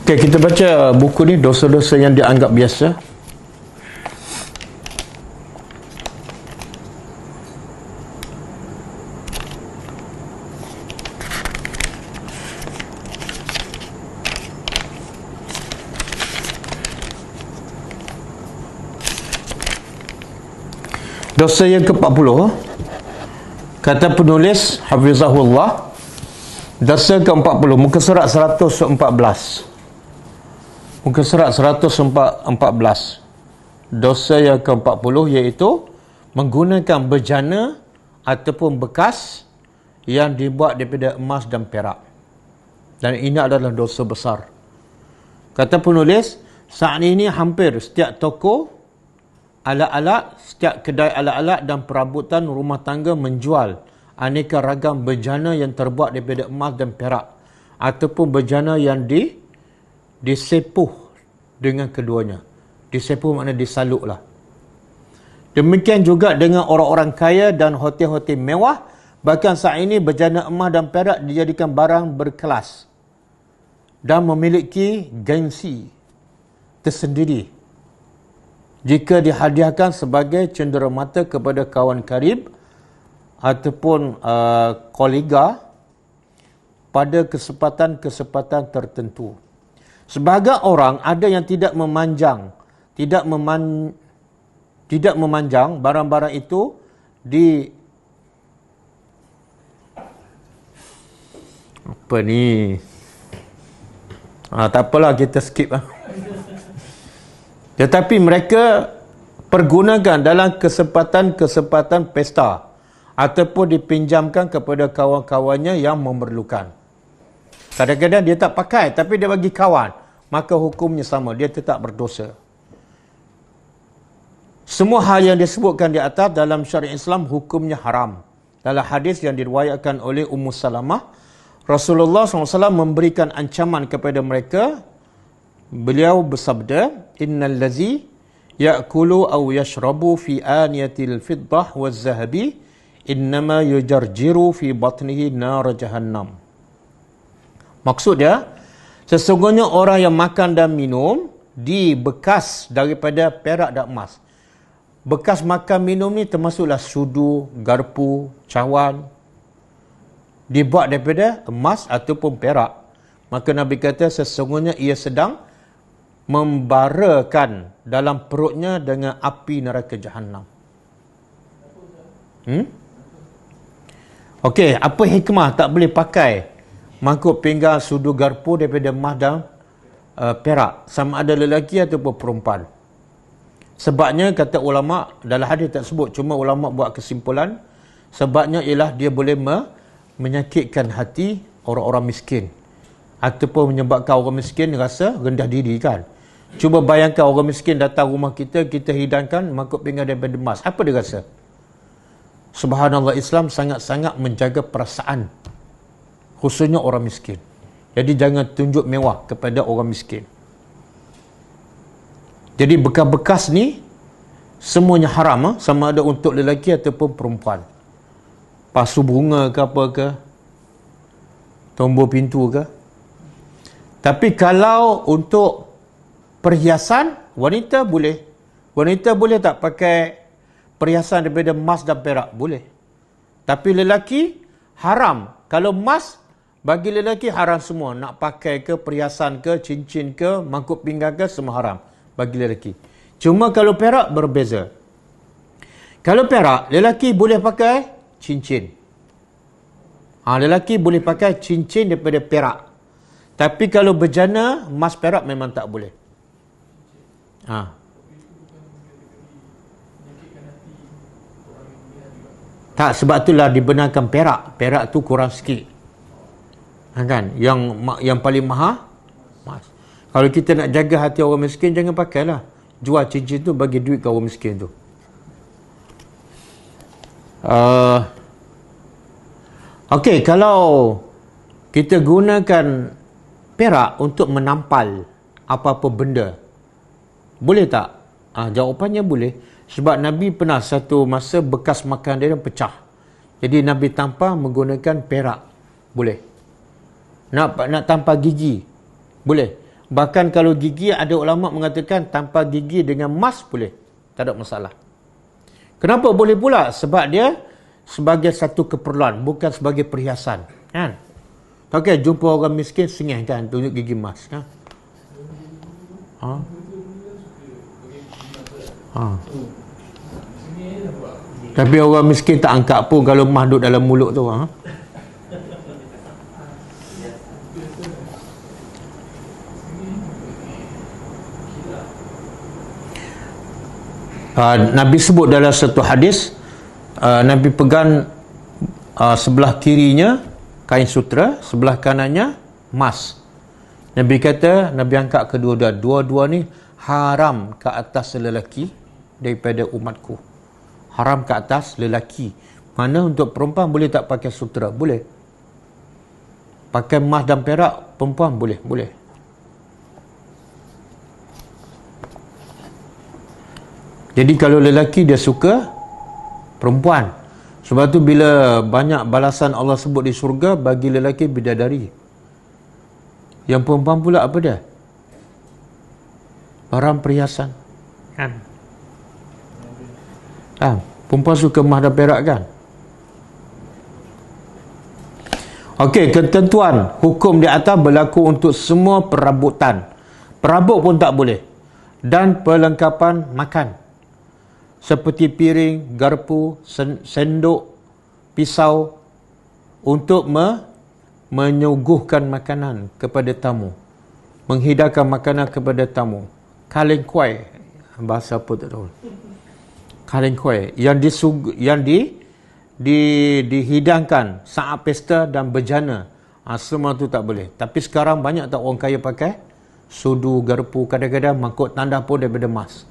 Okay, kita baca buku ni, dosa-dosa yang dianggap biasa. Dosa yang ke-40, kata penulis Hafizahullah, dosa ke-40, muka surat 114. Muka surat 114. Dosa yang ke-40 iaitu menggunakan bejana ataupun bekas yang dibuat daripada emas dan perak. Dan ini adalah dosa besar. Kata penulis, saat ini hampir setiap toko alat-alat, setiap kedai alat-alat dan perabotan rumah tangga menjual aneka ragam bejana yang terbuat daripada emas dan perak ataupun bejana yang disepuh dengan keduanya. Disepuh maknanya disaluklah. Demikian juga dengan orang-orang kaya dan hotel-hotel mewah. Bahkan saat ini bejana emas dan perak dijadikan barang berkelas dan memiliki gengsi tersendiri jika dihadiahkan sebagai cenderamata kepada kawan karib ataupun kolega pada kesempatan-kesempatan tertentu. Sebahagian orang ada yang tidak memanjang barang-barang itu di apa ni? Tak apalah, kita skip lah. Tetapi mereka pergunakan dalam kesempatan-kesempatan pesta ataupun dipinjamkan kepada kawan-kawannya yang memerlukan. Kadang-kadang dia tak pakai tapi dia bagi kawan, maka hukumnya sama, dia tetap berdosa. Semua hal yang disebutkan di atas dalam syariat Islam hukumnya haram. Dalam hadis yang diriwayatkan oleh Ummu Salamah, Rasulullah SAW memberikan ancaman kepada mereka. Beliau bersabda, innal ladzi ya'kulu aw yashrabu fi aniyatil fiddah waz zahabi innama yujarjiru fi batnihi nar jahannam. Maksudnya, sesungguhnya orang yang makan dan minum di bekas daripada perak dan emas. Bekas makan minum ni termasuklah sudu, garpu, cawan, dibuat daripada emas ataupun perak. Maka Nabi kata sesungguhnya ia sedang membarakan dalam perutnya dengan api neraka Jahannam. Okey, apa hikmah tak boleh pakai mangkuk pinggan sudu garpu daripada emas dan perak, sama ada lelaki ataupun perempuan? Sebabnya kata ulama, dalam hadis tak sebut, cuma ulama buat kesimpulan, sebabnya ialah dia boleh menyakitkan hati orang-orang miskin ataupun menyebabkan orang miskin rasa rendah diri kan. Cuba bayangkan orang miskin datang rumah kita, kita hidangkan mangkuk pinggan daripada emas, apa dia rasa? Subhanallah, Islam sangat-sangat menjaga perasaan khususnya orang miskin. Jadi jangan tunjuk mewah kepada orang miskin. Jadi bekas-bekas ni semuanya haram, sama ada untuk lelaki ataupun perempuan. Pasu bunga ke apa ke, tombol pintu ke. Tapi kalau untuk perhiasan, wanita boleh. Wanita boleh tak pakai perhiasan daripada emas dan perak? Boleh. Tapi lelaki haram. Kalau emas, bagi lelaki haram semua. Nak pakai ke, perhiasan ke, cincin ke, mangkuk pinggan ke, semua haram bagi lelaki. Cuma kalau perak berbeza. Kalau perak, lelaki boleh pakai cincin. Lelaki boleh pakai cincin daripada perak. Tapi kalau bejana, emas perak memang tak boleh. Tak, sebab itulah dibenarkan perak. Perak tu kurang sikit. Kan? Yang paling mahal, emas. Kalau kita nak jaga hati orang miskin, jangan pakailah. Jual cincin tu, bagi duit ke orang miskin tu. Okey, kalau kita gunakan perak untuk menampal apa-apa benda, boleh tak? Jawapannya boleh. Sebab Nabi pernah satu masa bekas makan dia pecah. Jadi Nabi tampal menggunakan perak. Boleh. Nak tampal gigi? Boleh. Bahkan kalau gigi, ada ulama mengatakan tanpa gigi dengan emas boleh, tak ada masalah. Kenapa boleh pula? Sebab dia sebagai satu keperluan, bukan sebagai perhiasan, kan? Okey, jumpa orang miskin sengih kan tunjuk gigi emas, kan? Tapi orang miskin tak angkat pun kalau emas duduk dalam mulut tu. Nabi sebut dalam satu hadis, Nabi pegang sebelah kirinya kain sutera, sebelah kanannya emas. Nabi kata, Nabi angkat kedua-dua. Dua-dua ni haram ke atas lelaki daripada umatku. Haram ke atas lelaki. Mana untuk perempuan boleh tak pakai sutera? Boleh. Pakai emas dan perak, perempuan boleh. Boleh. Jadi kalau lelaki dia suka perempuan. Sebab tu bila banyak balasan Allah sebut di syurga bagi lelaki bidadari. Yang perempuan pula apa dia? Barang perhiasan. Kan? Perempuan suka emas dan perak kan? Okey, ketentuan hukum di atas berlaku untuk semua perabotan. Perabot pun tak boleh. Dan perlengkapan makan. Seperti piring, garpu, sendok, pisau untuk menyuguhkan makanan kepada tamu, menghidangkan makanan kepada tamu. Kaleng kuai, bahasa apa tak tahu. Kaleng kuai yang dihidangkan saat pesta dan bejana, semua tu tak boleh. Tapi sekarang banyak tak orang kaya pakai sudu, garpu, kadang-kadang mangkuk tandas pun daripada emas.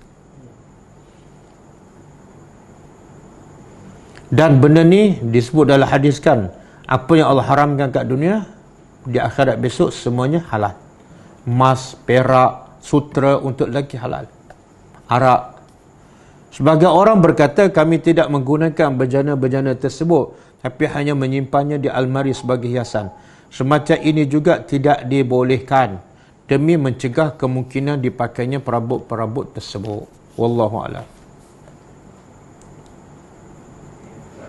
Dan benda ni disebut dalam hadis kan, apa yang Allah haramkan kat dunia, di akhirat besok semuanya halal. Emas, perak, sutera untuk lelaki halal. Arak. Sebagai orang berkata, kami tidak menggunakan bejana-bejana tersebut, tapi hanya menyimpannya di almari sebagai hiasan. Semacam ini juga tidak dibolehkan, demi mencegah kemungkinan dipakainya perabot-perabot tersebut. Wallahu a'lam.